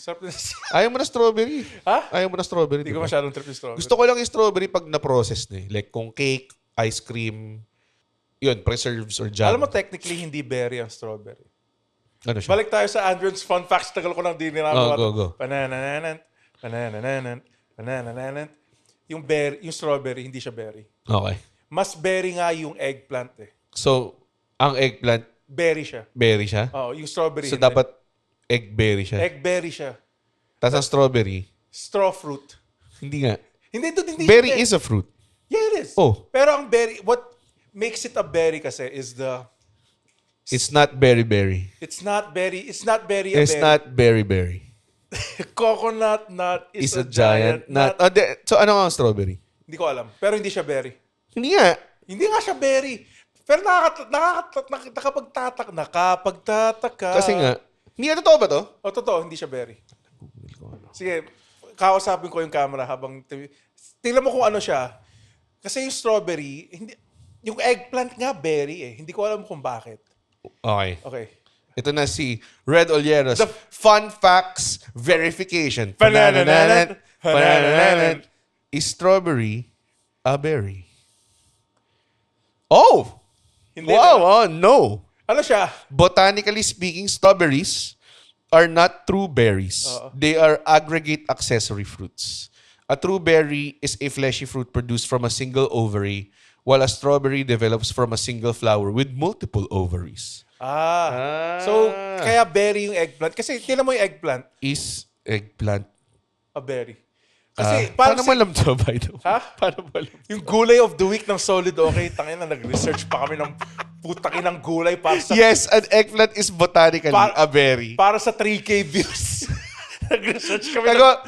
Sarap din. Ayaw mo na strawberry. Ha? Ayaw mo na strawberry. Hindi ko diba? masyadong trip yung strawberry. Gusto ko lang yung strawberry pag na-process na eh. Like kung cake, ice cream, yun, preserves or jam. Alam mo, technically, hindi berry ang strawberry. Ano siya? Balik tayo sa Andron's fun facts. Tagal ko lang din nilagawa. Go. Pananananan, pananananan, pananananan. Yung strawberry, hindi siya berry. Okay. Mas berry nga yung eggplant eh. So, ang eggplant, Berry siya. berry siya? Oo, yung strawberry. So, hindi. dapat eggberry siya. Eggberry siya. Tapos ang strawberry, Straw fruit. hindi nga. Hindi Berry siya is a fruit. Yeah, it is. Oh. Pero ang berry, what makes it a berry kasi is It's not berry. it's not berry a It's berry. not berry. Coconut nut is It's a giant nut. So, ano ang strawberry? Hindi ko alam. Pero hindi siya berry. Hindi nga. Hindi nga siya berry. Pero nakapagtataka. Kasi nga, hindi nga totoo ba to? O, totoo, hindi siya berry. Sige, kausapin ko yung camera habang... Tingnan mo kung ano siya. Kasi yung strawberry, yung eggplant nga berry eh. Hindi ko alam kung bakit. Okay. Okay. Ito na si Red Olieros. The Fun Facts Verification. Pananananan. Pananananan. Is strawberry a berry? Oh! Hindi Wow! Oh, no! Ano siya? Botanically speaking, strawberries are not true berries. They are aggregate accessory fruits. A true berry is a fleshy fruit produced from a single ovary, while a strawberry develops from a single flower with multiple ovaries. So, kaya berry yung eggplant. Kasi, tingnan mo yung eggplant. Is eggplant. A berry. Kasi, Paano mo alam to, by the way? Ha? Paano mo alam? Yung gulay of the week ng Solid Okay, tangina, nag-research pa kami ng putakinang gulay para sa Yes, an eggplant is botanically a berry. para sa 3K views. Nag-research kami ng Tago,